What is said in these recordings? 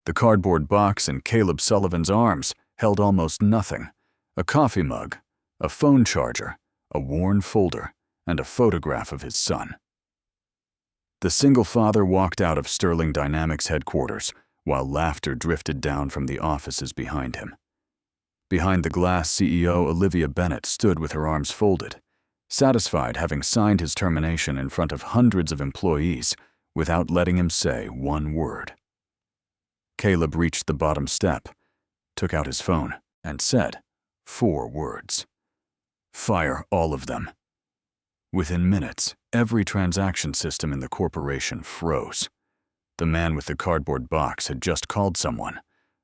The cardboard box in Caleb Sullivan's arms held almost nothing: a coffee mug, a phone charger, a worn folder, and a photograph of his son. The single father walked out of Sterling Dynamics headquarters while laughter drifted down from the offices behind him. Behind the glass, CEO Olivia Bennett stood with her arms folded, satisfied having signed his termination in front of hundreds of employees without letting him say one word. Caleb reached the bottom step, took out his phone, and said 4 words. "Fire all of them." Within minutes, every transaction system in the corporation froze. The man with the cardboard box had just called someone.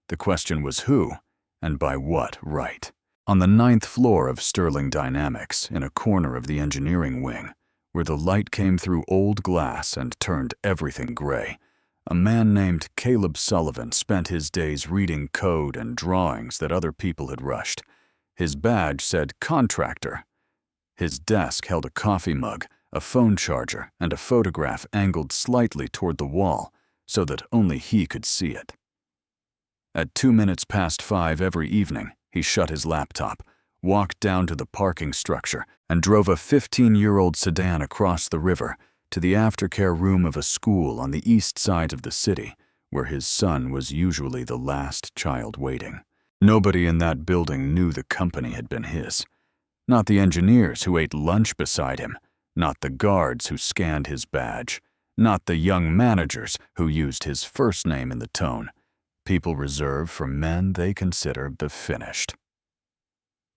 The question was who, and by what right. On the 9th floor of Sterling Dynamics, in a corner of the engineering wing, where the light came through old glass and turned everything gray, a man named Caleb Sullivan spent his days reading code and drawings that other people had rushed. His badge said contractor. His desk held a coffee mug, a phone charger, and a photograph angled slightly toward the wall so that only he could see it. At 2 minutes past 5 every evening, he shut his laptop, walked down to the parking structure, and drove a 15-year-old sedan across the river to the aftercare room of a school on the east side of the city, where his son was usually the last child waiting. Nobody in that building knew the company had been his. Not the engineers who ate lunch beside him, not the guards who scanned his badge, not the young managers who used his first name in the tone, people reserved for men they consider the finished.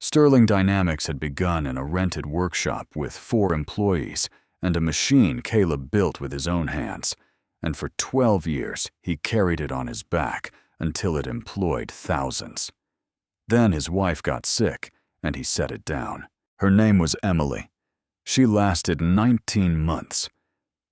Sterling Dynamics had begun in a rented workshop with 4 employees and a machine Caleb built with his own hands, and for 12 years he carried it on his back until it employed thousands. Then his wife got sick, and he set it down. Her name was Emily. She lasted 19 months.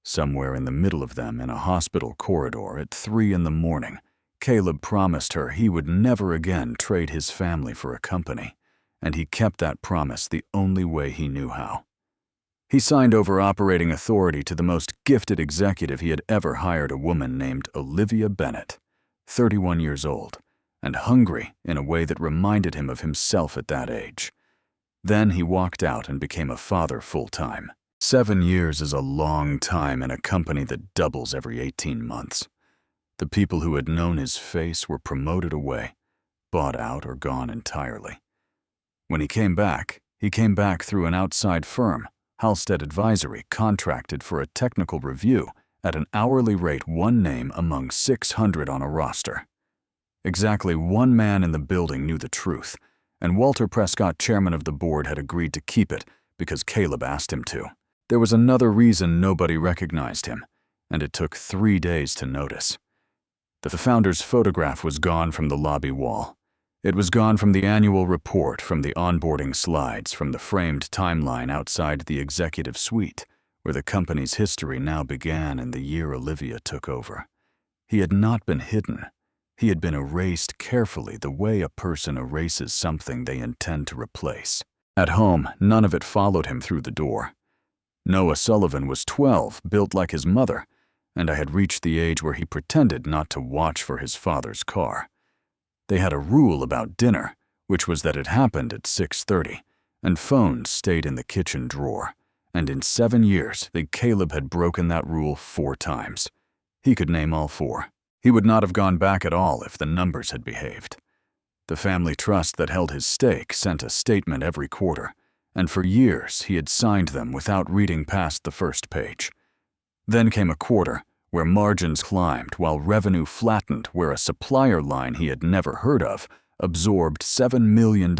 Somewhere in the middle of them, in a hospital corridor at 3 in the morning, Caleb promised her he would never again trade his family for a company, and he kept that promise the only way he knew how. He signed over operating authority to the most gifted executive he had ever hired, a woman named Olivia Bennett, 31 years old, and hungry in a way that reminded him of himself at that age. Then he walked out and became a father full-time. 7 years is a long time in a company that doubles every 18 months. The people who had known his face were promoted away, bought out, or gone entirely. When he came back through an outside firm, Halstead Advisory, contracted for a technical review at an hourly rate, 1 name among 600 on a roster. Exactly 1 man in the building knew the truth, and Walter Prescott, chairman of the board, had agreed to keep it because Caleb asked him to. There was another reason nobody recognized him, and it took 3 days to notice. The founder's photograph was gone from the lobby wall. It was gone from the annual report, from the onboarding slides, from the framed timeline outside the executive suite, where the company's history now began in the year Olivia took over. He had not been hidden. He had been erased carefully, the way a person erases something they intend to replace. At home, none of it followed him through the door. Noah Sullivan was 12, built like his mother, and I had reached the age where he pretended not to watch for his father's car. They had a rule about dinner, which was that it happened at 6:30, and phones stayed in the kitchen drawer. And in 7 years, Caleb had broken that rule 4 times. He could name all 4. He would not have gone back at all if the numbers had behaved. The family trust that held his stake sent a statement every quarter, and for years he had signed them without reading past the first page. Then came a quarter where margins climbed while revenue flattened, where a supplier line he had never heard of absorbed $7 million,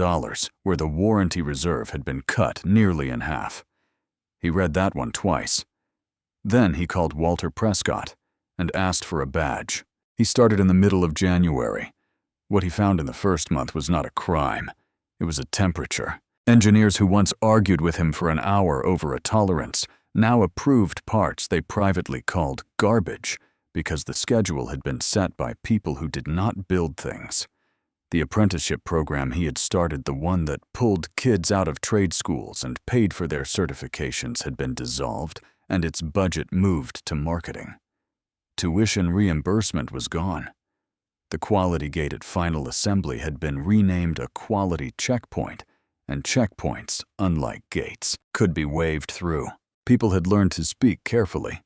where the warranty reserve had been cut nearly in half. He read that one twice. Then he called Walter Prescott and asked for a badge. He started in the middle of January. What he found in the first month was not a crime. It was a temperature. Engineers who once argued with him for an hour over a tolerance now approved parts they privately called garbage because the schedule had been set by people who did not build things. The apprenticeship program he had started, the one that pulled kids out of trade schools and paid for their certifications, had been dissolved, and its budget moved to marketing. Tuition reimbursement was gone. The quality gate at final assembly had been renamed a quality checkpoint, and checkpoints, unlike gates, could be waved through. People had learned to speak carefully.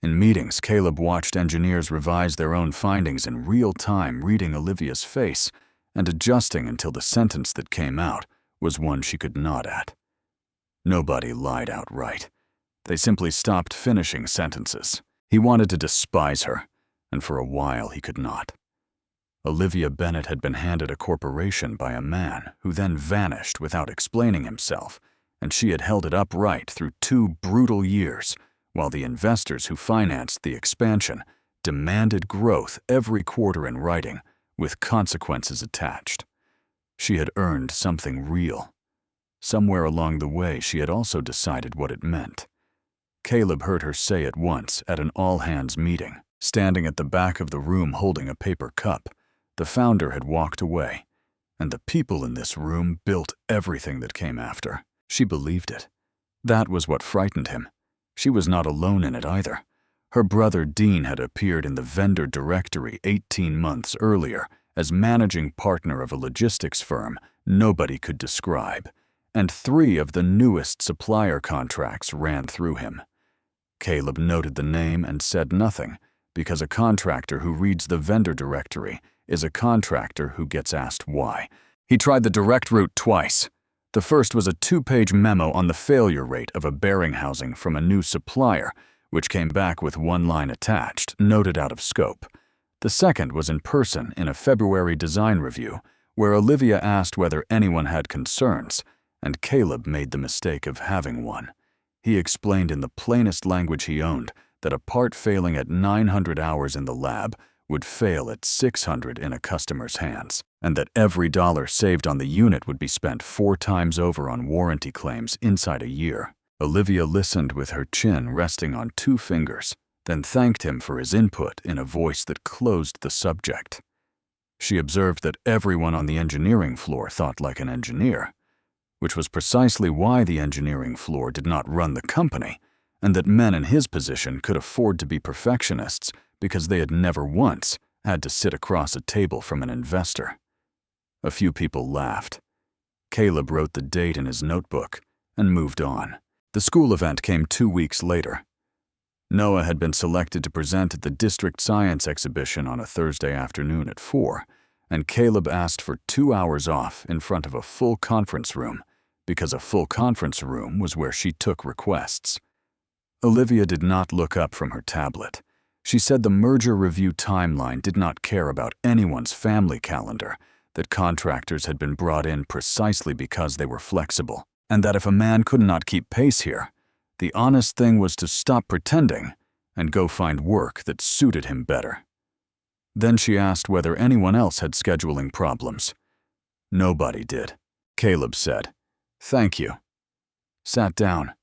In meetings, Caleb watched engineers revise their own findings in real time, reading Olivia's face and adjusting until the sentence that came out was one she could nod at. Nobody lied outright. They simply stopped finishing sentences. He wanted to despise her, and for a while he could not. Olivia Bennett had been handed a corporation by a man who then vanished without explaining himself, and she had held it upright through 2 brutal years, while the investors who financed the expansion demanded growth every quarter in writing, with consequences attached. She had earned something real. Somewhere along the way, she had also decided what it meant. Caleb heard her say it once at an all-hands meeting. Standing at the back of the room holding a paper cup, the founder had walked away, and the people in this room built everything that came after. She believed it. That was what frightened him. She was not alone in it either. Her brother Dean had appeared in the vendor directory 18 months earlier as managing partner of a logistics firm nobody could describe, and 3 of the newest supplier contracts ran through him. Caleb noted the name and said nothing, because a contractor who reads the vendor directory is a contractor who gets asked why. He tried the direct route twice. The first was a 2-page memo on the failure rate of a bearing housing from a new supplier, which came back with 1 line attached, noted out of scope. The second was in person in a February design review, where Olivia asked whether anyone had concerns, and Caleb made the mistake of having one. He explained in the plainest language he owned that a part failing at 900 hours in the lab would fail at 600 in a customer's hands, and that every dollar saved on the unit would be spent 4 times over on warranty claims inside a year. Olivia listened with her chin resting on 2 fingers, then thanked him for his input in a voice that closed the subject. She observed that everyone on the engineering floor thought like an engineer, which was precisely why the engineering floor did not run the company, and that men in his position could afford to be perfectionists because they had never once had to sit across a table from an investor. A few people laughed. Caleb wrote the date in his notebook and moved on. The school event came 2 weeks later. Noah had been selected to present at the district science exhibition on a Thursday afternoon at 4, and Caleb asked for 2 hours off in front of a full conference room, because a full conference room was where she took requests. Olivia did not look up from her tablet. She said the merger review timeline did not care about anyone's family calendar, that contractors had been brought in precisely because they were flexible, and that if a man could not keep pace here, the honest thing was to stop pretending and go find work that suited him better. Then she asked whether anyone else had scheduling problems. Nobody did. Caleb said, "Thank you," sat down,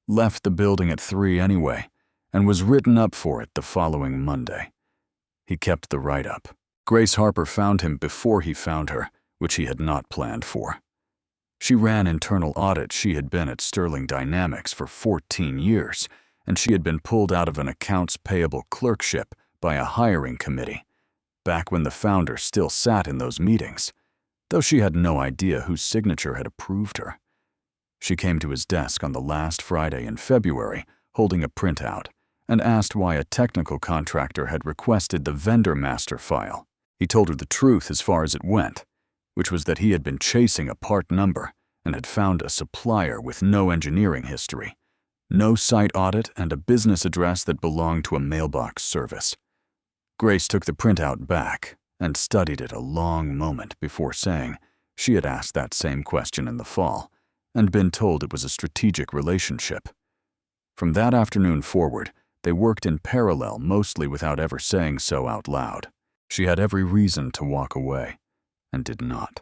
left the building at 3 anyway, and was written up for it the following Monday. He kept the write-up. Grace Harper found him before he found her, which he had not planned for. She ran internal audit. She had been at Sterling Dynamics for 14 years, and she had been pulled out of an accounts payable clerkship by a hiring committee, back when the founder still sat in those meetings, though she had no idea whose signature had approved her. She came to his desk on the last Friday in February, holding a printout, and asked why a technical contractor had requested the vendor master file. He told her the truth as far as it went, which was that he had been chasing a part number and had found a supplier with no engineering history, no site audit, and a business address that belonged to a mailbox service. Grace took the printout back and studied it a long moment before saying she had asked that same question in the fall and been told it was a strategic relationship. From that afternoon forward, they worked in parallel, mostly without ever saying so out loud. She had every reason to walk away, and did not.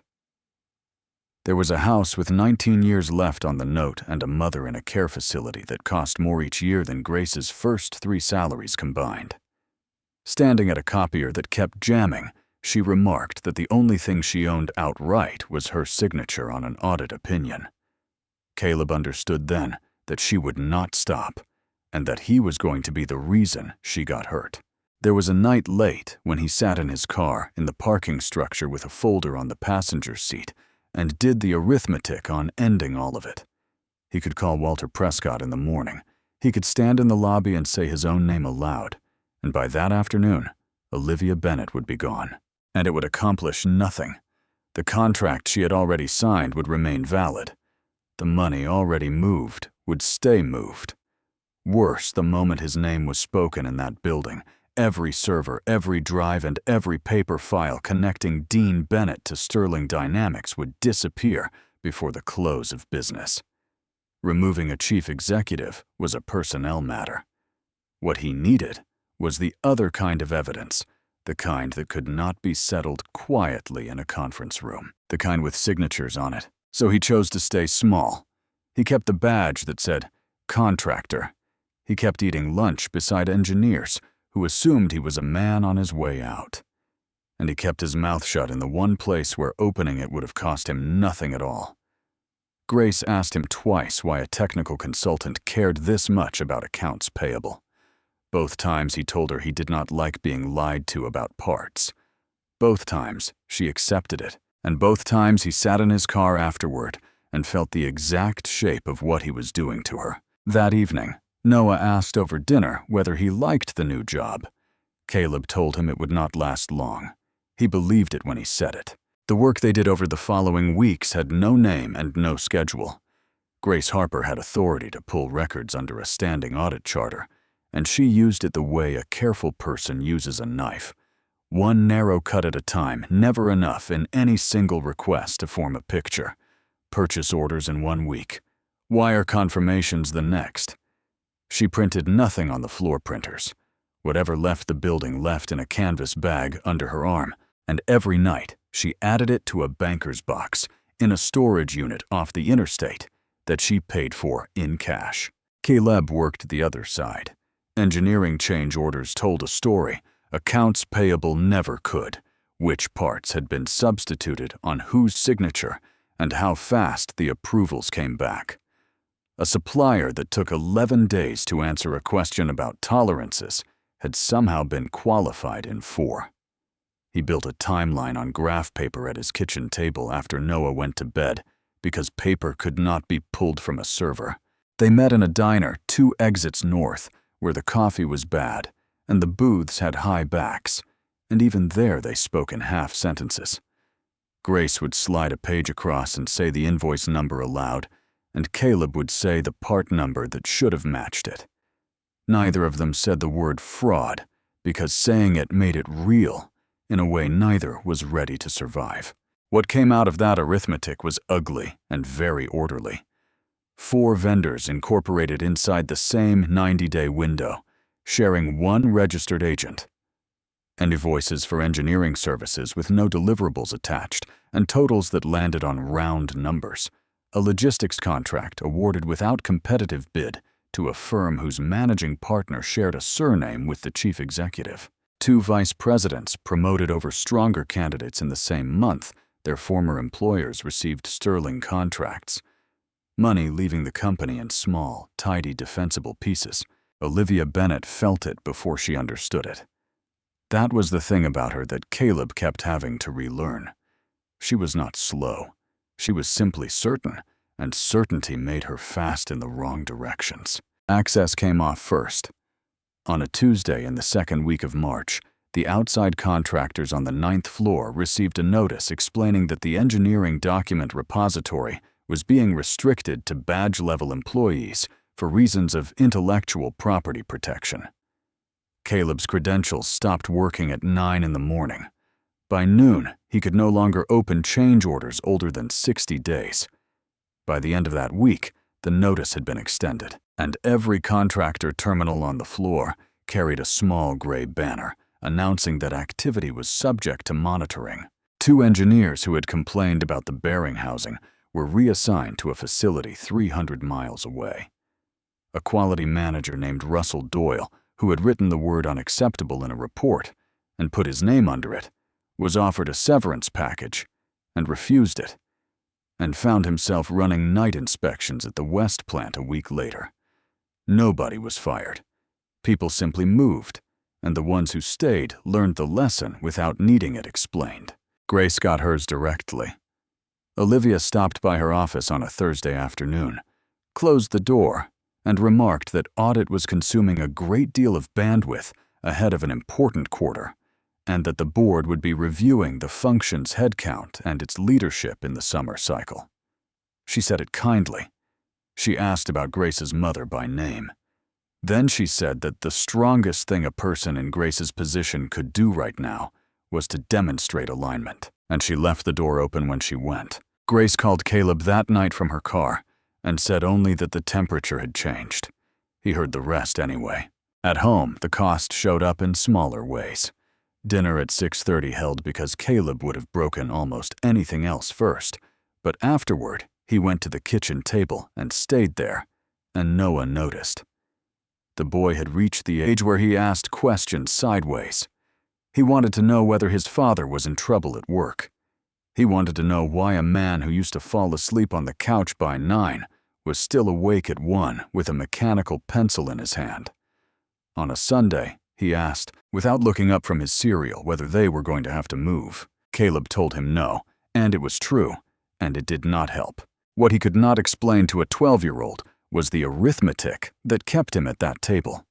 There was a house with 19 years left on the note and a mother in a care facility that cost more each year than Grace's first 3 salaries combined. Standing at a copier that kept jamming, she remarked that the only thing she owned outright was her signature on an audit opinion. Caleb understood then that she would not stop, and that he was going to be the reason she got hurt. There was a night late when he sat in his car in the parking structure with a folder on the passenger seat and did the arithmetic on ending all of it. He could call Walter Prescott in the morning. He could stand in the lobby and say his own name aloud, and by that afternoon, Olivia Bennett would be gone. And it would accomplish nothing. The contract she had already signed would remain valid. The money already moved would stay moved. Worse, the moment his name was spoken in that building, every server, every drive, and every paper file connecting Dean Bennett to Sterling Dynamics would disappear before the close of business. Removing a chief executive was a personnel matter. What he needed was the other kind of evidence, the kind that could not be settled quietly in a conference room, the kind with signatures on it. So he chose to stay small. He kept the badge that said, contractor. He kept eating lunch beside engineers who assumed he was a man on his way out. And he kept his mouth shut in the one place where opening it would have cost him nothing at all. Grace asked him twice why a technical consultant cared this much about accounts payable. Both times he told her he did not like being lied to about parts. Both times she accepted it, and both times he sat in his car afterward and felt the exact shape of what he was doing to her. That evening, Noah asked over dinner whether he liked the new job. Caleb told him it would not last long. He believed it when he said it. The work they did over the following weeks had no name and no schedule. Grace Harper had authority to pull records under a standing audit charter, and she used it the way a careful person uses a knife. One narrow cut at a time, never enough in any single request to form a picture. Purchase orders in 1 week, wire confirmations the next. She printed nothing on the floor printers. Whatever left the building left in a canvas bag under her arm, and every night she added it to a banker's box in a storage unit off the interstate that she paid for in cash. Caleb worked the other side. Engineering change orders told a story. Accounts payable never could. Which parts had been substituted on whose signature, and how fast the approvals came back. A supplier that took 11 days to answer a question about tolerances had somehow been qualified in 4. He built a timeline on graph paper at his kitchen table after Noah went to bed because paper could not be pulled from a server. They met in a diner 2 exits north where the coffee was bad and the booths had high backs, and even there they spoke in half sentences. Grace would slide a page across and say the invoice number aloud, and Caleb would say the part number that should have matched it. Neither of them said the word fraud because saying it made it real in a way neither was ready to survive. What came out of that arithmetic was ugly and very orderly. 4 vendors incorporated inside the same 90-day window, sharing 1 registered agent. And invoices for engineering services with no deliverables attached, and totals that landed on round numbers. A logistics contract awarded without competitive bid to a firm whose managing partner shared a surname with the chief executive. 2 vice presidents promoted over stronger candidates in the same month. Their former employers received sterling contracts. Money leaving the company in small, tidy, defensible pieces. Olivia Bennett felt it before she understood it. That was the thing about her that Caleb kept having to relearn. She was not slow. She was simply certain, and certainty made her fast in the wrong directions. Access came off first. On a Tuesday in the 2nd week of March, the outside contractors on the 9th floor received a notice explaining that the engineering document repository was being restricted to badge-level employees for reasons of intellectual property protection. Caleb's credentials stopped working at 9 in the morning. By noon, he could no longer open change orders older than 60 days. By the end of that week, the notice had been extended, and every contractor terminal on the floor carried a small gray banner announcing that activity was subject to monitoring. 2 engineers who had complained about the bearing housing were reassigned to a facility 300 miles away. A quality manager named Russell Doyle, who had written the word unacceptable in a report and put his name under it, was offered a severance package and refused it, and found himself running night inspections at the West plant a week later. Nobody was fired. People simply moved, and the ones who stayed learned the lesson without needing it explained. Grace got hers directly. Olivia stopped by her office on a Thursday afternoon, closed the door, and remarked that audit was consuming a great deal of bandwidth ahead of an important quarter, and that the board would be reviewing the function's headcount and its leadership in the summer cycle. She said it kindly. She asked about Grace's mother by name. Then she said that the strongest thing a person in Grace's position could do right now was to demonstrate alignment, and she left the door open when she went. Grace called Caleb that night from her car and said only that the temperature had changed. He heard the rest anyway. At home, the cost showed up in smaller ways. Dinner at 6:30 held because Caleb would have broken almost anything else first, but afterward, he went to the kitchen table and stayed there, and no one noticed. The boy had reached the age where he asked questions sideways. He wanted to know whether his father was in trouble at work. He wanted to know why a man who used to fall asleep on the couch by 9 was still awake at 1 with a mechanical pencil in his hand. On a Sunday, he asked, without looking up from his cereal, whether they were going to have to move. Caleb told him no, and it was true, and it did not help. What he could not explain to a 12-year-old was the arithmetic that kept him at that table.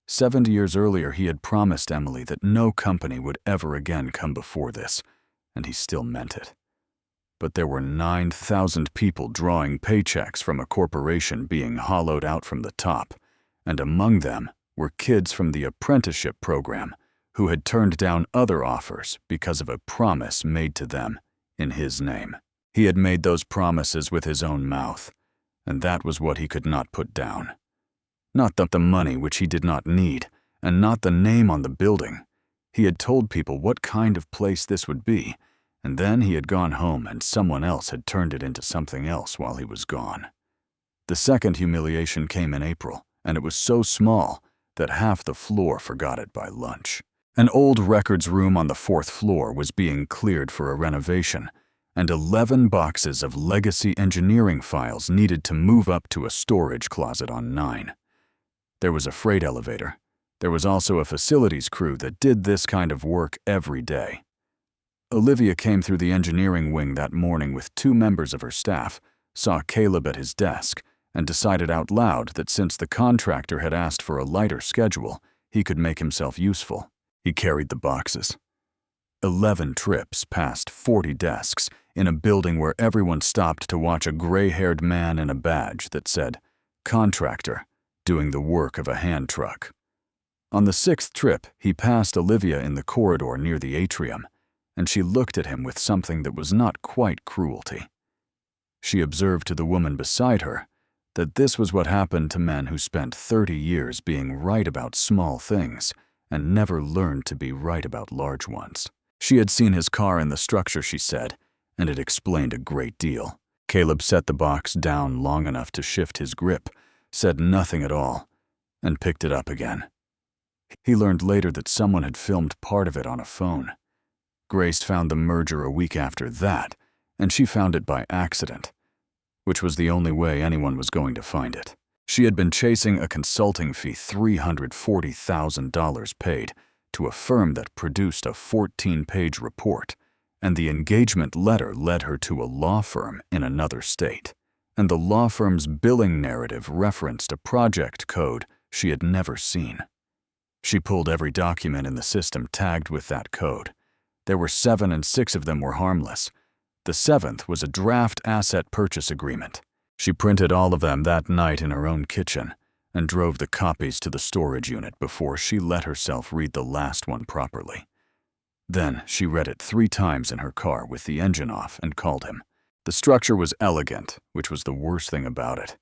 70 years earlier, he had promised Emily that no company would ever again come before this, and he still meant it. But there were 9,000 people drawing paychecks from a corporation being hollowed out from the top, and among them were kids from the apprenticeship program who had turned down other offers because of a promise made to them in his name. He had made those promises with his own mouth, and that was what he could not put down. Not the money which he did not need, and not the name on the building. He had told people what kind of place this would be, and then he had gone home and someone else had turned it into something else while he was gone. The second humiliation came in April, and it was so small that half the floor forgot it by lunch. An old records room on the 4th floor was being cleared for a renovation, and 11 boxes of legacy engineering files needed to move up to a storage closet on 9. There was a freight elevator. There was also a facilities crew that did this kind of work every day. Olivia came through the engineering wing that morning with 2 members of her staff, saw Caleb at his desk, and decided out loud that since the contractor had asked for a lighter schedule, he could make himself useful. He carried the boxes. 11 trips past 40 desks in a building where everyone stopped to watch a gray-haired man in a badge that said, "Contractor," doing the work of a hand truck. On the 6th trip, he passed Olivia in the corridor near the atrium, and she looked at him with something that was not quite cruelty. She observed to the woman beside her that this was what happened to men who spent 30 years being right about small things and never learned to be right about large ones. She had seen his car in the structure, she said, and it explained a great deal. Caleb set the box down long enough to shift his grip, said nothing at all, and picked it up again. He learned later that someone had filmed part of it on a phone. Grace found the merger a week after that, and she found it by accident, which was the only way anyone was going to find it. She had been chasing a consulting fee $340,000 paid to a firm that produced a 14-page report, and the engagement letter led her to a law firm in another state, and the law firm's billing narrative referenced a project code she had never seen. She pulled every document in the system tagged with that code. There were 7 and 6 of them were harmless. The 7th was a draft asset purchase agreement. She printed all of them that night in her own kitchen and drove the copies to the storage unit before she let herself read the last one properly. Then she read it 3 times in her car with the engine off and called him. The structure was elegant, which was the worst thing about it.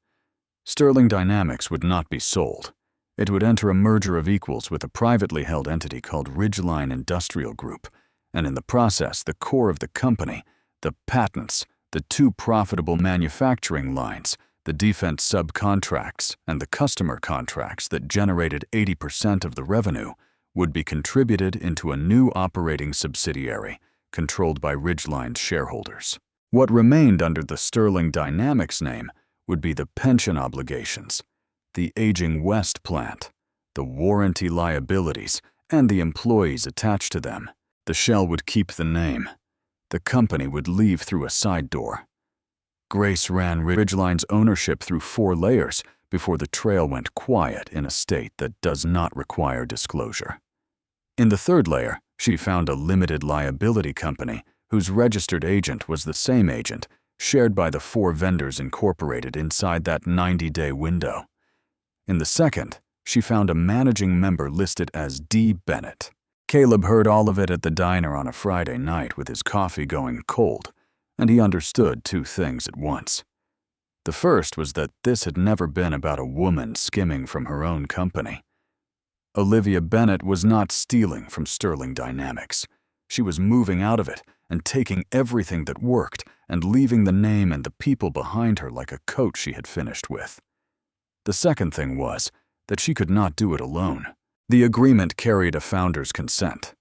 Sterling Dynamics would not be sold. It would enter a merger of equals with a privately held entity called Ridgeline Industrial Group, and in the process, the core of the company, the patents, the 2 profitable manufacturing lines, the defense subcontracts, and the customer contracts that generated 80% of the revenue would be contributed into a new operating subsidiary controlled by Ridgeline's shareholders. What remained under the Sterling Dynamics name would be the pension obligations, the aging West plant, the warranty liabilities, and the employees attached to them. The shell would keep the name. The company would leave through a side door. Grace ran Ridgeline's ownership through 4 layers before the trail went quiet in a state that does not require disclosure. In the 3rd layer, she found a limited liability company whose registered agent was the same agent shared by the 4 vendors incorporated inside that 90-day window. In the 2nd, she found a managing member listed as D. Bennett. Caleb heard all of it at the diner on a Friday night with his coffee going cold, and he understood 2 things at once. The first was that this had never been about a woman skimming from her own company. Olivia Bennett was not stealing from Sterling Dynamics. She was moving out of it and taking everything that worked and leaving the name and the people behind her like a coat she had finished with. The second thing was that she could not do it alone. The agreement carried a founder's consent.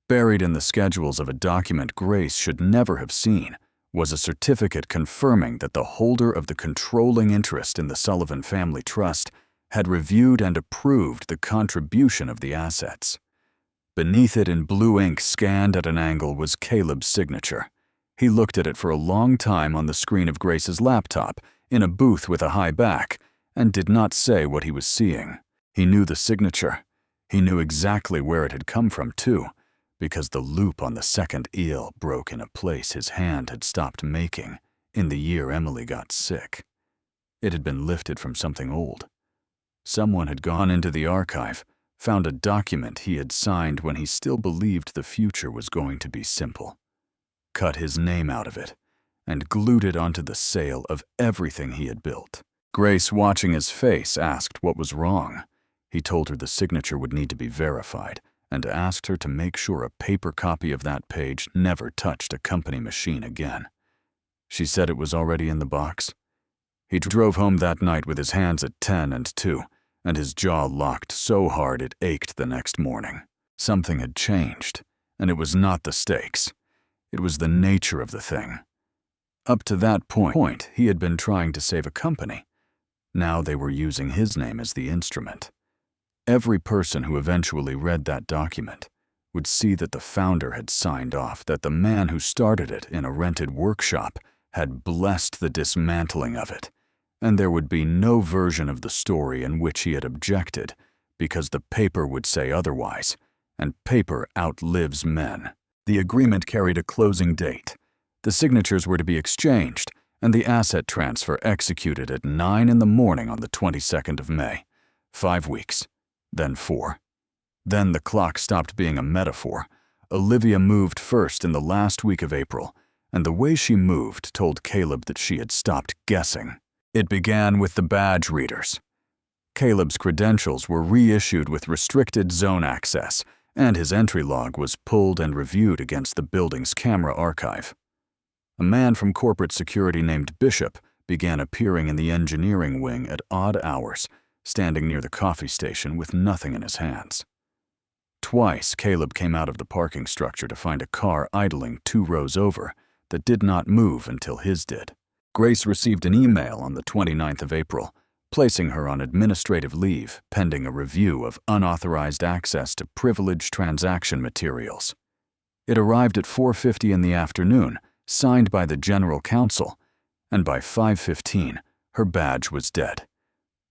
Buried in the schedules of a document Grace should never have seen was a certificate confirming that the holder of the controlling interest in the Sullivan Family Trust had reviewed and approved the contribution of the assets. Beneath it in blue ink scanned at an angle was Caleb's signature. He looked at it for a long time on the screen of Grace's laptop in a booth with a high back and did not say what he was seeing. He knew the signature. He knew exactly where it had come from, too, because the loop on the 2nd eel broke in a place his hand had stopped making in the year Emily got sick. It had been lifted from something old. Someone had gone into the archive, found a document he had signed when he still believed the future was going to be simple, cut his name out of it, and glued it onto the sale of everything he had built. Grace, watching his face, asked what was wrong. He told her the signature would need to be verified and asked her to make sure a paper copy of that page never touched a company machine again. She said it was already in the box. He drove home that night with his hands at 10 and 2, and his jaw locked so hard it ached the next morning. Something had changed, and it was not the stakes. It was the nature of the thing. Up to that point, he had been trying to save a company. Now they were using his name as the instrument. Every person who eventually read that document would see that the founder had signed off that the man who started it in a rented workshop had blessed the dismantling of it, and there would be no version of the story in which he had objected, because the paper would say otherwise, and paper outlives men. The agreement carried a closing date. The signatures were to be exchanged, and the asset transfer executed at 9 in the morning on the 22nd of May. 5 weeks. Then 4. Then the clock stopped being a metaphor. Olivia moved first in the last week of April, and the way she moved told Caleb that she had stopped guessing. It began with the badge readers. Caleb's credentials were reissued with restricted zone access, and his entry log was pulled and reviewed against the building's camera archive. A man from corporate security named Bishop began appearing in the engineering wing at odd hours, standing near the coffee station with nothing in his hands. Twice, Caleb came out of the parking structure to find a car idling 2 rows over that did not move until his did. Grace received an email on the 29th of April, placing her on administrative leave pending a review of unauthorized access to privileged transaction materials. It arrived at 4:50 in the afternoon, signed by the general counsel, and by 5:15, her badge was dead.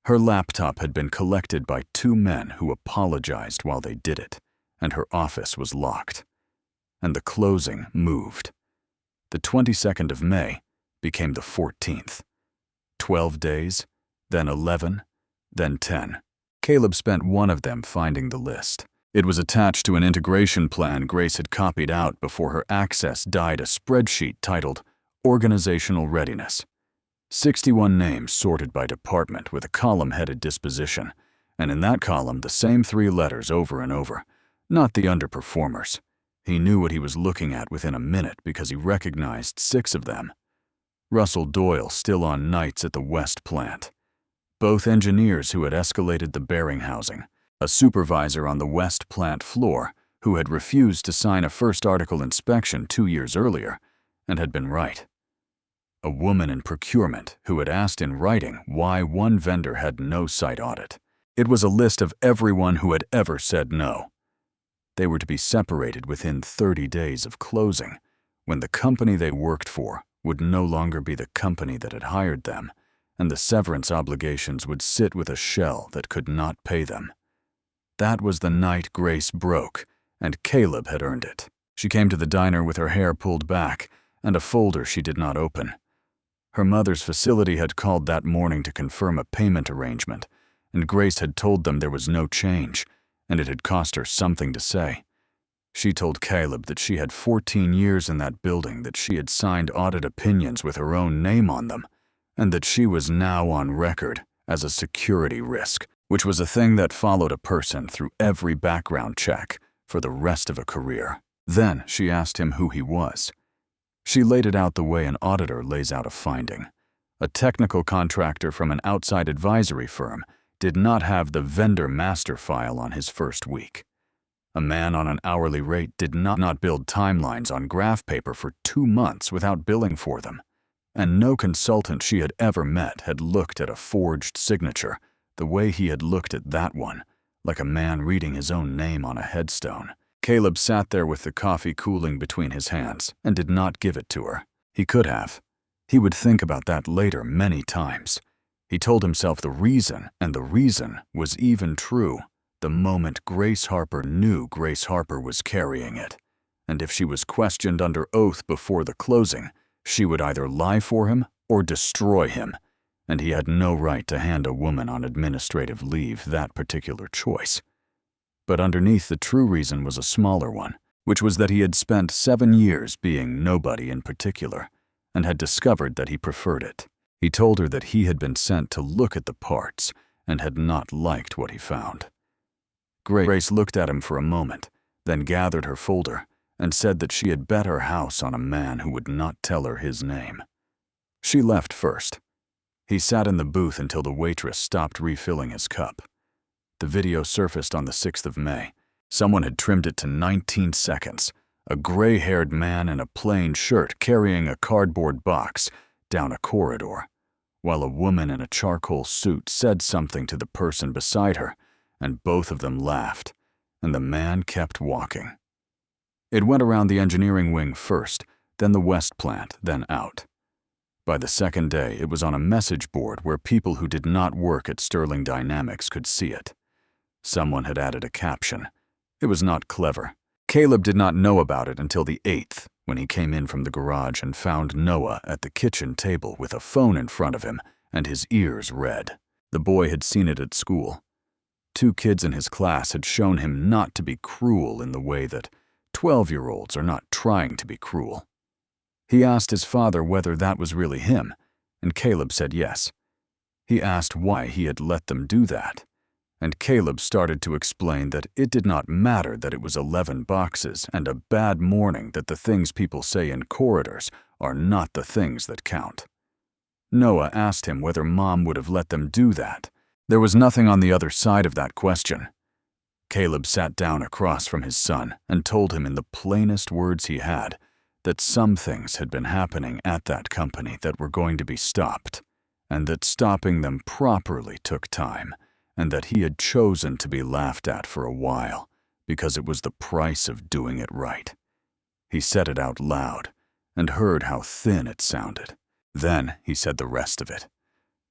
Her laptop had been collected by 2 men who apologized while they did it, and her office was locked. And the closing moved. The 22nd of May became the 14th. 12 days, then 11, then 10. Caleb spent one of them finding the list. It was attached to an integration plan Grace had copied out before her access died, a spreadsheet titled Organizational Readiness. 61 names sorted by department with a column-headed disposition, and in that column the same 3 letters over and over, not the underperformers. He knew what he was looking at within a minute because he recognized 6 of them. Russell Doyle still on nights at the West plant. Both engineers who had escalated the bearing housing, a supervisor on the West plant floor who had refused to sign a first article inspection 2 years earlier and had been right. A woman in procurement who had asked in writing why one vendor had no site audit. It was a list of everyone who had ever said no. They were to be separated within 30 days of closing, when the company they worked for would no longer be the company that had hired them, and the severance obligations would sit with a shell that could not pay them. That was the night Grace broke, and Caleb had earned it. She came to the diner with her hair pulled back and a folder she did not open. Her mother's facility had called that morning to confirm a payment arrangement, and Grace had told them there was no change, and it had cost her something to say. She told Caleb that she had 14 years in that building, that she had signed audit opinions with her own name on them, and that she was now on record as a security risk, which was a thing that followed a person through every background check for the rest of a career. Then she asked him who he was. She laid it out the way an auditor lays out a finding. A technical contractor from an outside advisory firm did not have the vendor master file on his first week. A man on an hourly rate did not build timelines on graph paper for 2 months without billing for them. And no consultant she had ever met had looked at a forged signature the way he had looked at that one, like a man reading his own name on a headstone. Caleb sat there with the coffee cooling between his hands and did not give it to her. He could have. He would think about that later many times. He told himself the reason, and the reason was even true, the moment Grace Harper knew Grace Harper was carrying it. And if she was questioned under oath before the closing, she would either lie for him or destroy him, and he had no right to hand a woman on administrative leave that particular choice. But underneath the true reason was a smaller one, which was that he had spent 7 years being nobody in particular, and had discovered that he preferred it. He told her that he had been sent to look at the parts and had not liked what he found. Grace looked at him for a moment, then gathered her folder and said that she had bet her house on a man who would not tell her his name. She left first. He sat in the booth until the waitress stopped refilling his cup. The video surfaced on the 6th of May. Someone had trimmed it to 19 seconds. A gray-haired man in a plain shirt carrying a cardboard box down a corridor, while a woman in a charcoal suit said something to the person beside her, and both of them laughed, and the man kept walking. It went around the engineering wing first, then the west plant, then out. By the second day, it was on a message board where people who did not work at Sterling Dynamics could see it. Someone had added a caption. It was not clever. Caleb did not know about it until the 8th, when he came in from the garage and found Noah at the kitchen table with a phone in front of him and his ears red. The boy had seen it at school. 2 kids in his class had shown him not to be cruel in the way that 12-year-olds are not trying to be cruel. He asked his father whether that was really him, and Caleb said yes. He asked why he had let them do that, and Caleb started to explain that it did not matter that it was 11 boxes and a bad morning, that the things people say in corridors are not the things that count. Noah asked him whether Mom would have let them do that. There was nothing on the other side of that question. Caleb sat down across from his son and told him in the plainest words he had that some things had been happening at that company that were going to be stopped, and that stopping them properly took time, and that he had chosen to be laughed at for a while because it was the price of doing it right. He said it out loud and heard how thin it sounded. Then he said the rest of it,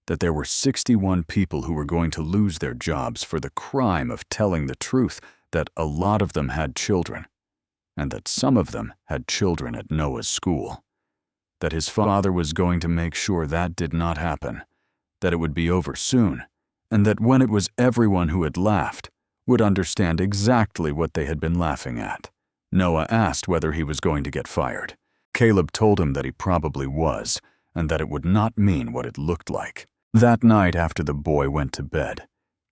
that there were 61 people who were going to lose their jobs for the crime of telling the truth, that a lot of them had children, and that some of them had children at Noah's school, that his father was going to make sure that did not happen, that it would be over soon, and that when it was, everyone who had laughed would understand exactly what they had been laughing at. Noah asked whether he was going to get fired. Caleb told him that he probably was, and that it would not mean what it looked like. That night after the boy went to bed,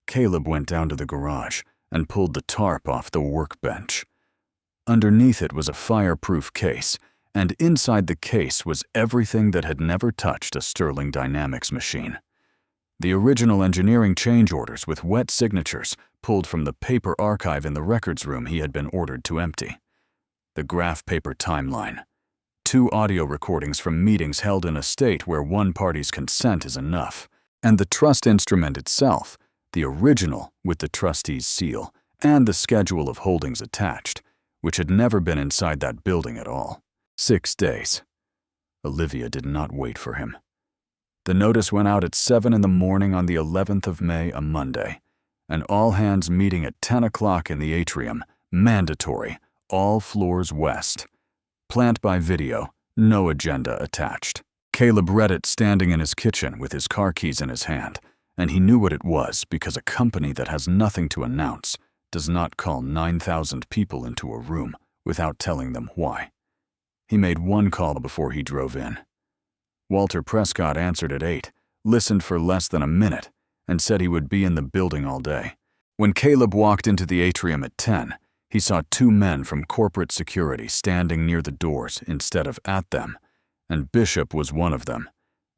Caleb went down to the garage and pulled the tarp off the workbench. Underneath it was a fireproof case, and inside the case was everything that had never touched a Sterling Dynamics machine. The original engineering change orders with wet signatures pulled from the paper archive in the records room he had been ordered to empty. The graph paper timeline. 2 audio recordings from meetings held in a state where one party's consent is enough. And the trust instrument itself, the original with the trustee's seal, and the schedule of holdings attached, which had never been inside that building at all. 6 days. Olivia did not wait for him. The notice went out at 7 in the morning on the 11th of May, a Monday. An all-hands meeting at 10 o'clock in the atrium, mandatory, all floors west. Plant by video, no agenda attached. Caleb read it standing in his kitchen with his car keys in his hand, and he knew what it was because a company that has nothing to announce does not call 9,000 people into a room without telling them why. He made one call before he drove in. Walter Prescott answered at 8, listened for less than a minute, and said he would be in the building all day. When Caleb walked into the atrium at 10, he saw 2 men from corporate security standing near the doors instead of at them, and Bishop was one of them,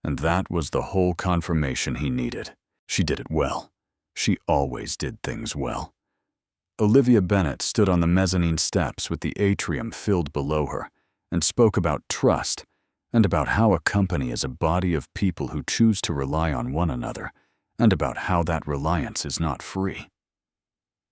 and that was the whole confirmation he needed. She did it well. She always did things well. Olivia Bennett stood on the mezzanine steps with the atrium filled below her and spoke about trust and about how a company is a body of people who choose to rely on one another and about how that reliance is not free.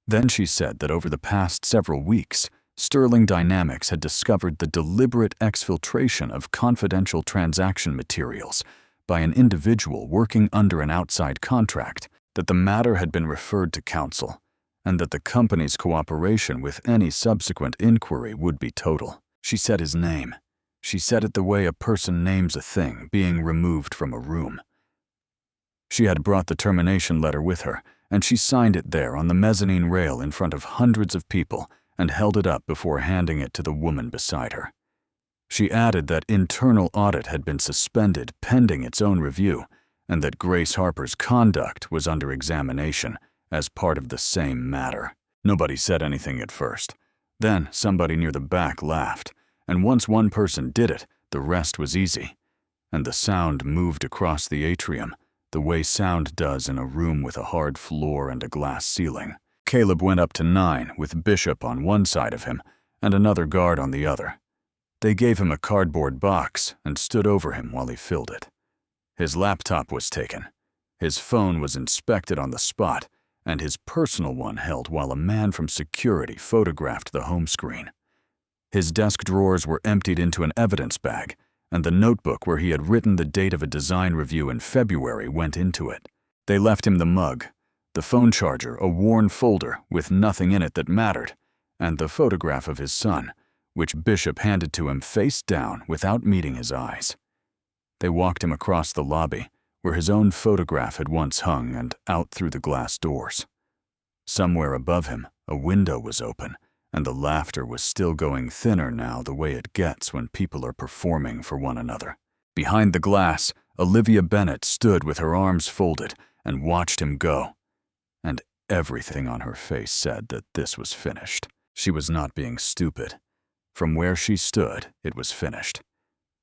Then she said that over the past several weeks, Sterling Dynamics had discovered the deliberate exfiltration of confidential transaction materials by an individual working under an outside contract, that the matter had been referred to counsel, and that the company's cooperation with any subsequent inquiry would be total. She said his name. She said it the way a person names a thing being removed from a room. She had brought the termination letter with her, and she signed it there on the mezzanine rail in front of hundreds of people and held it up before handing it to the woman beside her. She added that internal audit had been suspended pending its own review, and that Grace Harper's conduct was under examination as part of the same matter. Nobody said anything at first. Then somebody near the back laughed, and once one person did it, the rest was easy. And the sound moved across the atrium, the way sound does in a room with a hard floor and a glass ceiling. Caleb went up to 9 with Bishop on one side of him and another guard on the other. They gave him a cardboard box and stood over him while he filled it. His laptop was taken. His phone was inspected on the spot, and his personal one held while a man from security photographed the home screen. His desk drawers were emptied into an evidence bag, and the notebook where he had written the date of a design review in February went into it. They left him the mug, the phone charger, a worn folder with nothing in it that mattered, and the photograph of his son, which Bishop handed to him face down without meeting his eyes. They walked him across the lobby, where his own photograph had once hung, and out through the glass doors. Somewhere above him, a window was open, and the laughter was still going thinner now the way it gets when people are performing for one another. Behind the glass, Olivia Bennett stood with her arms folded and watched him go, and everything on her face said that this was finished. She was not being stupid. From where she stood, it was finished.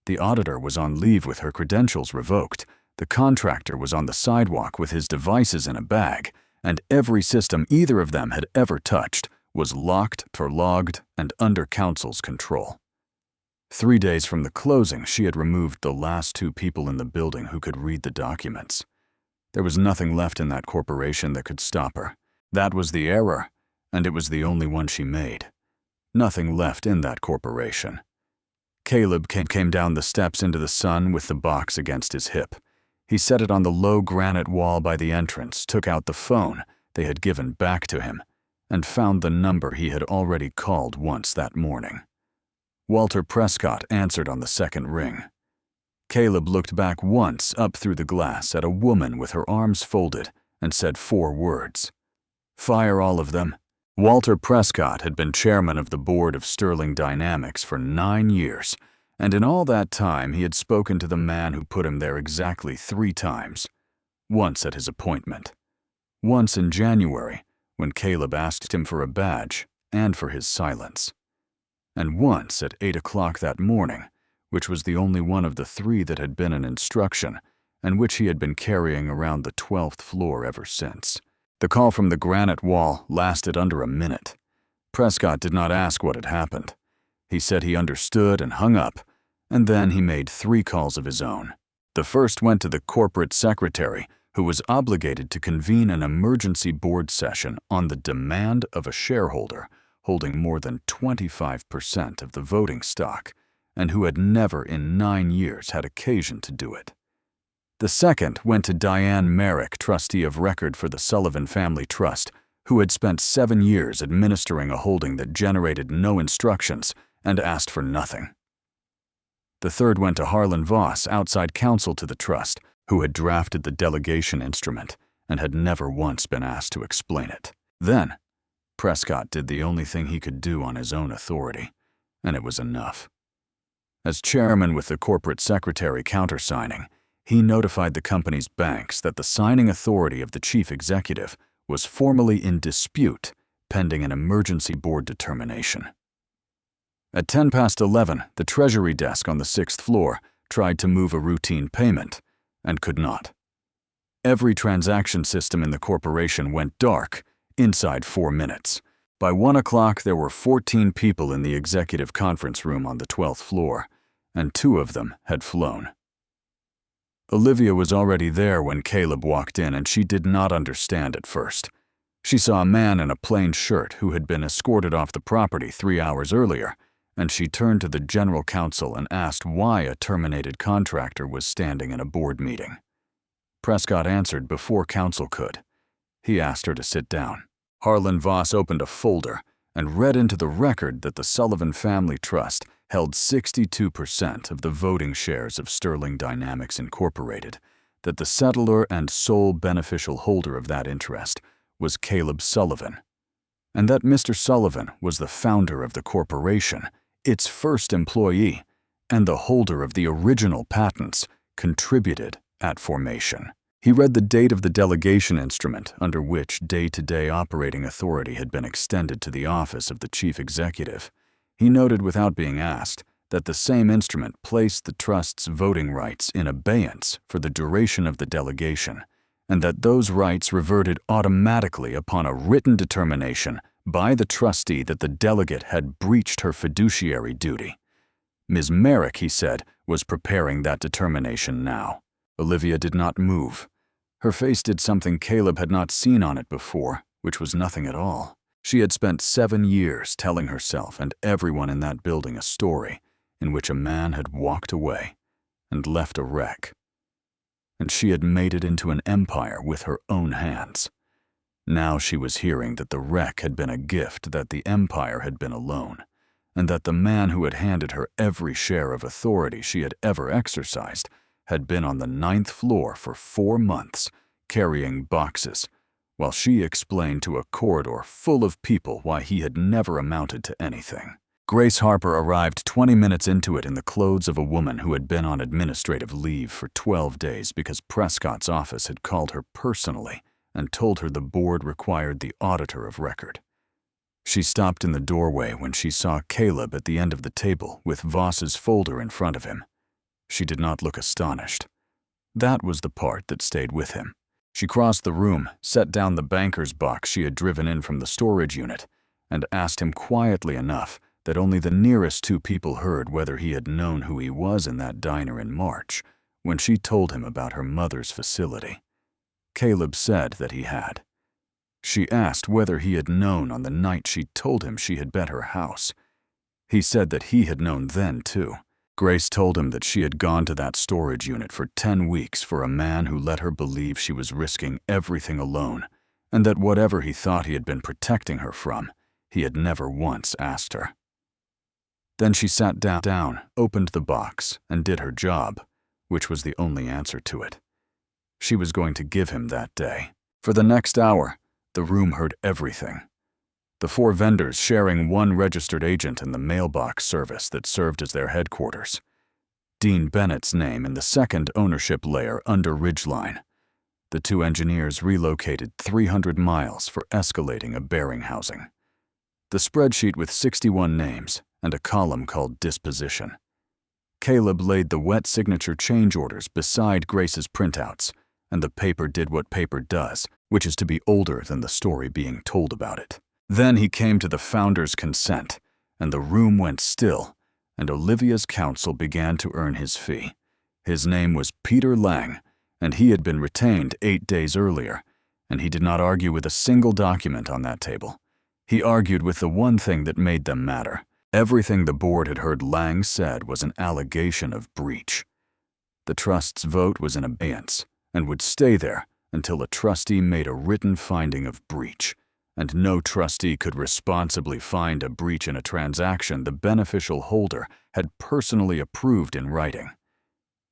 The auditor was on leave with her credentials revoked, the contractor was on the sidewalk with his devices in a bag, and every system either of them had ever touched was locked or logged and under counsel's control. 3 days from the closing, she had removed the last 2 people in the building who could read the documents. There was nothing left in that corporation that could stop her. That was the error, and it was the only one she made. Nothing left in that corporation. Caleb came down the steps into the sun with the box against his hip. He set it on the low granite wall by the entrance, took out the phone they had given back to him, and found the number he had already called once that morning. Walter Prescott answered on the second ring. Caleb looked back once up through the glass at a woman with her arms folded and said 4 words. "Fire all of them." Walter Prescott had been chairman of the board of Sterling Dynamics for 9 years, and in all that time he had spoken to the man who put him there exactly 3 times. Once at his appointment. Once in January, when Caleb asked him for a badge and for his silence. And once at 8 o'clock that morning, which was the only one of the 3 that had been an instruction, and which he had been carrying around the 12th floor ever since. The call from the granite wall lasted under a minute. Prescott did not ask what had happened. He said he understood and hung up, and then he made 3 calls of his own. The first went to the corporate secretary, who was obligated to convene an emergency board session on the demand of a shareholder holding more than 25% of the voting stock, and who had never in 9 years had occasion to do it. The second went to Diane Merrick, trustee of record for the Sullivan Family Trust, who had spent 7 years administering a holding that generated no instructions and asked for nothing. The third went to Harlan Voss, outside counsel to the trust, who had drafted the delegation instrument and had never once been asked to explain it. Then, Prescott did the only thing he could do on his own authority, and it was enough. As chairman with the corporate secretary countersigning, he notified the company's banks that the signing authority of the chief executive was formally in dispute pending an emergency board determination. At 11:10, the Treasury desk on the 6th floor tried to move a routine payment and could not. Every transaction system in the corporation went dark inside 4 minutes. By 1 o'clock, there were 14 people in the executive conference room on the 12th floor, and 2 of them had flown. Olivia was already there when Caleb walked in, and she did not understand at first. She saw a man in a plain shirt who had been escorted off the property 3 hours earlier, and she turned to the general counsel and asked why a terminated contractor was standing in a board meeting. Prescott answered before counsel could. He asked her to sit down. Harlan Voss opened a folder and read into the record that the Sullivan Family Trust held 62% of the voting shares of Sterling Dynamics Incorporated, that the settlor and sole beneficial holder of that interest was Caleb Sullivan, and that Mr. Sullivan was the founder of the corporation, its first employee, and the holder of the original patents contributed at formation. He read the date of the delegation instrument under which day-to-day operating authority had been extended to the office of the chief executive. He noted without being asked that the same instrument placed the trust's voting rights in abeyance for the duration of the delegation, and that those rights reverted automatically upon a written determination by the trustee that the delegate had breached her fiduciary duty. Ms. Merrick, he said, was preparing that determination now. Olivia did not move. Her face did something Caleb had not seen on it before, which was nothing at all. She had spent 7 years telling herself and everyone in that building a story in which a man had walked away and left a wreck. And she had made it into an empire with her own hands. Now she was hearing that the wreck had been a gift, that the empire had been a loan, and that the man who had handed her every share of authority she had ever exercised had been on the 9th floor for 4 months, carrying boxes, while she explained to a corridor full of people why he had never amounted to anything. Grace Harper arrived 20 minutes into it in the clothes of a woman who had been on administrative leave for 12 days because Prescott's office had called her personally and told her the board required the auditor of record. She stopped in the doorway when she saw Caleb at the end of the table with Voss's folder in front of him. She did not look astonished. That was the part that stayed with him. She crossed the room, set down the banker's box she had driven in from the storage unit, and asked him quietly enough that only the nearest 2 people heard whether he had known who he was in that diner in March, when she told him about her mother's facility. Caleb said that he had. She asked whether he had known on the night she told him she had bet her house. He said that he had known then, too. Grace told him that she had gone to that storage unit for 10 weeks for a man who let her believe she was risking everything alone, and that whatever he thought he had been protecting her from, he had never once asked her. Then she sat down, opened the box, and did her job, which was the only answer to it. She was going to give him that day. For the next hour, the room heard everything. The 4 vendors sharing one registered agent in the mailbox service that served as their headquarters. Dean Bennett's name in the second ownership layer under Ridgeline. The 2 engineers relocated 300 miles for Escalating, a bearing housing. The spreadsheet with 61 names and a column called Disposition. Caleb laid the wet signature change orders beside Grace's printouts, and the paper did what paper does, which is to be older than the story being told about it. Then he came to the founder's consent, and the room went still, and Olivia's counsel began to earn his fee. His name was Peter Lang, and he had been retained 8 days earlier, and he did not argue with a single document on that table. He argued with the one thing that made them matter. Everything the board had heard Lang said was an allegation of breach. The trust's vote was in abeyance and would stay there until a trustee made a written finding of breach, and no trustee could responsibly find a breach in a transaction the beneficial holder had personally approved in writing.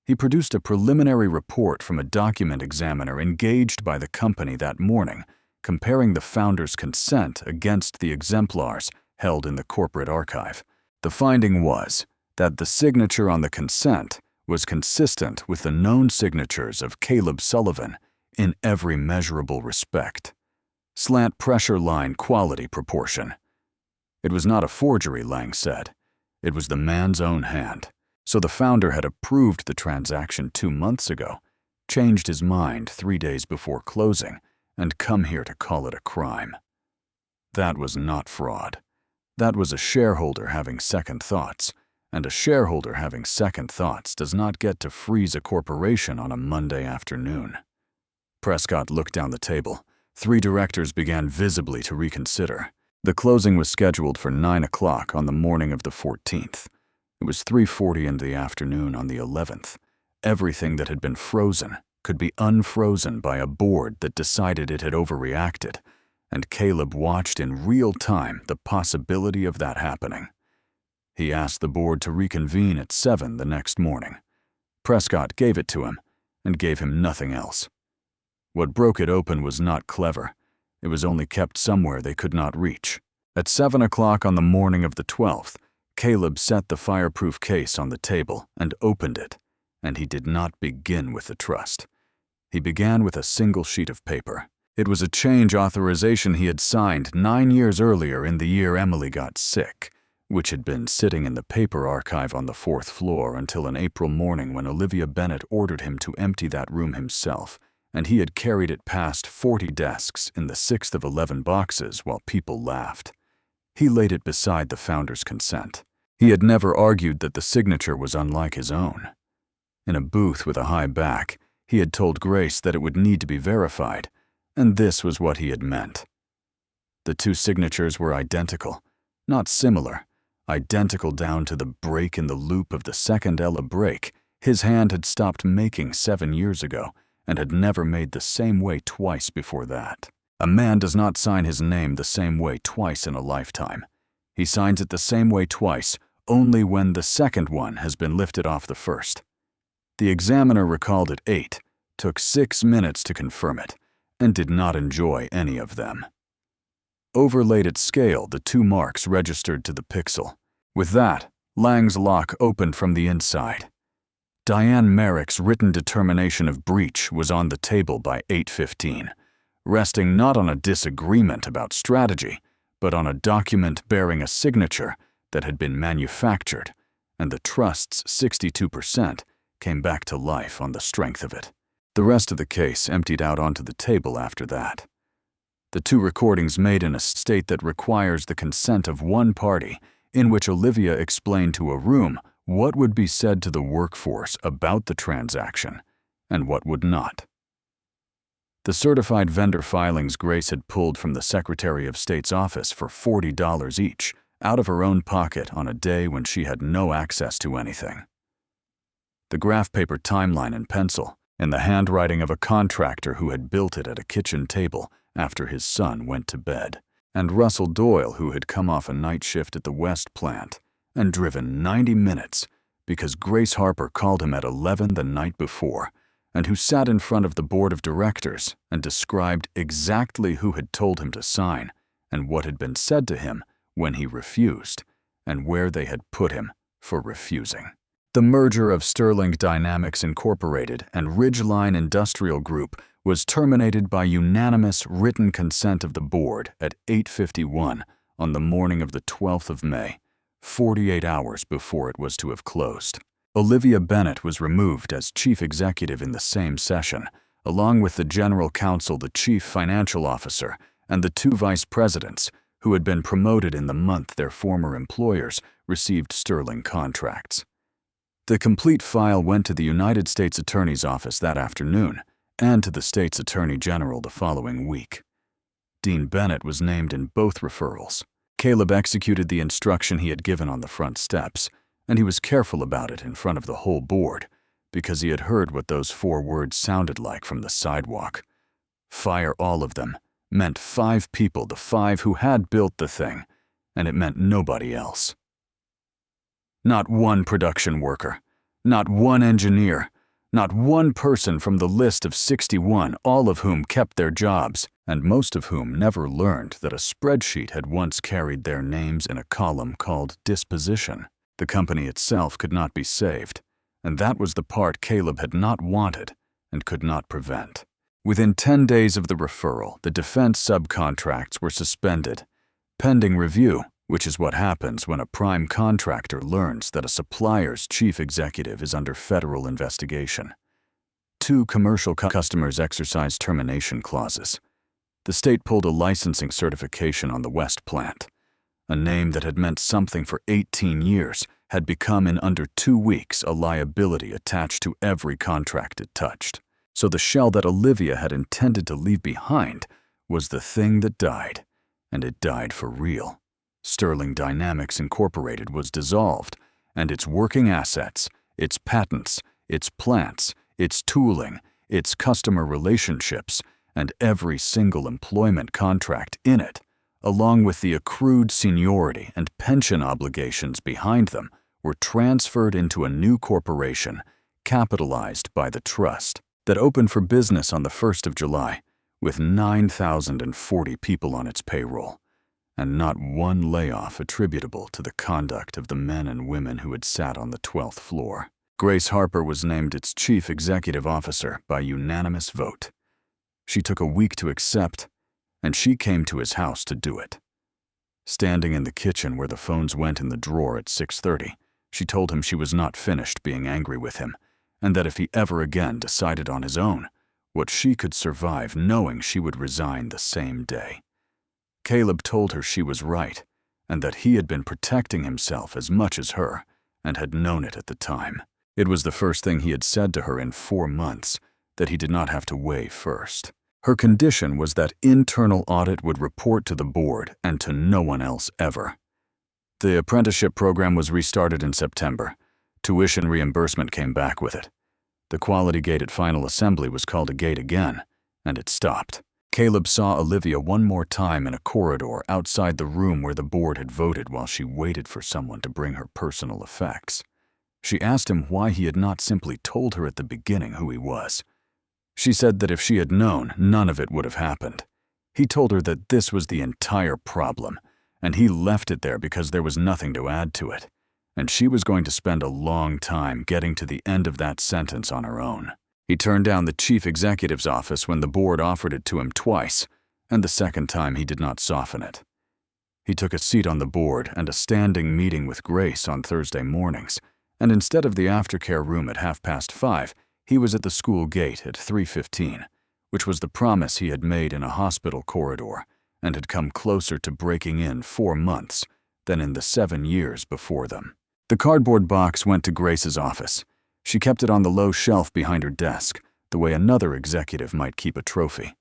He produced a preliminary report from a document examiner engaged by the company that morning, comparing the founder's consent against the exemplars held in the corporate archive. The finding was that the signature on the consent was consistent with the known signatures of Caleb Sullivan in every measurable respect. Slant pressure line quality proportion. It was not a forgery, Lang said. It was the man's own hand. So the founder had approved the transaction 2 months ago, changed his mind 3 days before closing, and come here to call it a crime. That was not fraud. That was a shareholder having second thoughts, and a shareholder having second thoughts does not get to freeze a corporation on a Monday afternoon. Prescott looked down the table. 3 directors began visibly to reconsider. The closing was scheduled for 9 o'clock on the morning of the 14th. It was 3:40 in the afternoon on the 11th. Everything that had been frozen could be unfrozen by a board that decided it had overreacted, and Caleb watched in real time the possibility of that happening. He asked the board to reconvene at 7 the next morning. Prescott gave it to him and gave him nothing else. What broke it open was not clever. It was only kept somewhere they could not reach. At 7 o'clock on the morning of the 12th, Caleb set the fireproof case on the table and opened it, and he did not begin with the trust. He began with a single sheet of paper. It was a change authorization he had signed 9 years earlier in the year Emily got sick, which had been sitting in the paper archive on the 4th floor until an April morning when Olivia Bennett ordered him to empty that room himself, and he had carried it past 40 desks in the 6th of 11 boxes while people laughed. He laid it beside the founder's consent. He had never argued that the signature was unlike his own. In a booth with a high back, he had told Grace that it would need to be verified, and this was what he had meant. The 2 signatures were identical, not similar, identical down to the break in the loop of the second Ella break his hand had stopped making 7 years ago and had never made the same way twice before that. A man does not sign his name the same way twice in a lifetime. He signs it the same way twice only when the second one has been lifted off the first. The examiner recalled it 8, took 6 minutes to confirm it, and did not enjoy any of them. Overlaid at scale, the 2 marks registered to the pixel. With that, Lang's lock opened from the inside. Diane Merrick's written determination of breach was on the table by 8:15, resting not on a disagreement about strategy, but on a document bearing a signature that had been manufactured, and the trust's 62% came back to life on the strength of it. The rest of the case emptied out onto the table after that. The 2 recordings made in a state that requires the consent of one party, in which Olivia explained to a room what would be said to the workforce about the transaction and what would not. The certified vendor filings Grace had pulled from the Secretary of State's office for $40 each, out of her own pocket on a day when she had no access to anything. The graph paper timeline in pencil, in the handwriting of a contractor who had built it at a kitchen table after his son went to bed, and Russell Doyle, who had come off a night shift at the West plant and driven 90 minutes because Grace Harper called him at 11 the night before, and who sat in front of the board of directors and described exactly who had told him to sign and what had been said to him when he refused, and where they had put him for refusing. The merger of Sterling Dynamics Incorporated and Ridgeline Industrial Group was terminated by unanimous written consent of the board at 8:51 on the morning of the 12th of May, 48 hours before it was to have closed. Olivia Bennett was removed as chief executive in the same session, along with the general counsel, the chief financial officer, and the 2 vice presidents who had been promoted in the month their former employers received Sterling contracts. The complete file went to the United States Attorney's Office that afternoon and to the state's Attorney General the following week. Dean Bennett was named in both referrals. Caleb executed the instruction he had given on the front steps, and he was careful about it in front of the whole board because he had heard what those 4 words sounded like from the sidewalk. Fire all of them meant 5 people, the 5 who had built the thing, and it meant nobody else. Not one production worker, not one engineer, not one person from the list of 61, all of whom kept their jobs, and most of whom never learned that a spreadsheet had once carried their names in a column called disposition. The company itself could not be saved, and that was the part Caleb had not wanted and could not prevent. Within 10 days of the referral, the defense subcontracts were suspended, pending review, which is what happens when a prime contractor learns that a supplier's chief executive is under federal investigation. 2 commercial customers exercised termination clauses. The state pulled a licensing certification on the West plant. A name that had meant something for 18 years had become in under 2 weeks a liability attached to every contract it touched. So the shell that Olivia had intended to leave behind was the thing that died, and it died for real. Sterling Dynamics Incorporated was dissolved, and its working assets, its patents, its plants, its tooling, its customer relationships, and every single employment contract in it, along with the accrued seniority and pension obligations behind them, were transferred into a new corporation, capitalized by the trust, that opened for business on the 1st of July, with 9,040 people on its payroll, and not one layoff attributable to the conduct of the men and women who had sat on the 12th floor. Grace Harper was named its chief executive officer by unanimous vote. She took a week to accept, and she came to his house to do it. Standing in the kitchen where the phones went in the drawer at 6:30, she told him she was not finished being angry with him, and that if he ever again decided on his own, what she could survive knowing she would resign the same day. Caleb told her she was right, and that he had been protecting himself as much as her, and had known it at the time. It was the first thing he had said to her in 4 months that he did not have to weigh first. Her condition was that internal audit would report to the board and to no one else ever. The apprenticeship program was restarted in September. Tuition reimbursement came back with it. The quality gate at final assembly was called a gate again, and it stopped. Caleb saw Olivia one more time in a corridor outside the room where the board had voted while she waited for someone to bring her personal effects. She asked him why he had not simply told her at the beginning who he was. She said that if she had known, none of it would have happened. He told her that this was the entire problem, and he left it there because there was nothing to add to it, and she was going to spend a long time getting to the end of that sentence on her own. He turned down the chief executive's office when the board offered it to him twice, and the second time he did not soften it. He took a seat on the board and a standing meeting with Grace on Thursday mornings, and instead of the aftercare room at 5:30, he was at the school gate at 3:15, which was the promise he had made in a hospital corridor and had come closer to breaking in 4 months than in the 7 years before them. The cardboard box went to Grace's office. She kept it on the low shelf behind her desk, the way another executive might keep a trophy.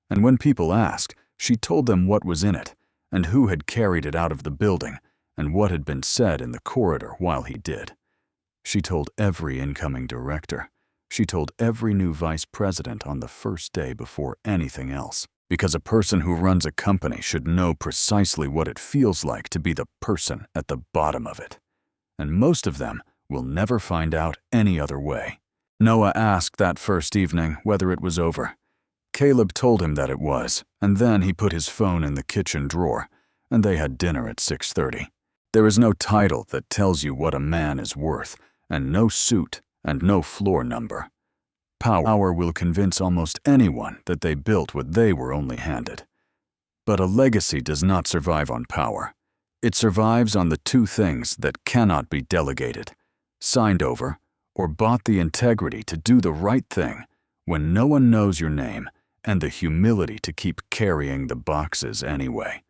And when people asked, she told them what was in it and who had carried it out of the building and what had been said in the corridor while he did. She told every incoming director. She told every new vice president on the first day before anything else, because a person who runs a company should know precisely what it feels like to be the person at the bottom of it. And most of them will never find out any other way. Noah asked that first evening whether it was over. Caleb told him that it was, and then he put his phone in the kitchen drawer, and they had dinner at 6:30. There is no title that tells you what a man is worth, and no suit, and no floor number. Power will convince almost anyone that they built what they were only handed. But a legacy does not survive on power. It survives on the 2 things that cannot be delegated: signed over, or bought the integrity to do the right thing when no one knows your name, and the humility to keep carrying the boxes anyway.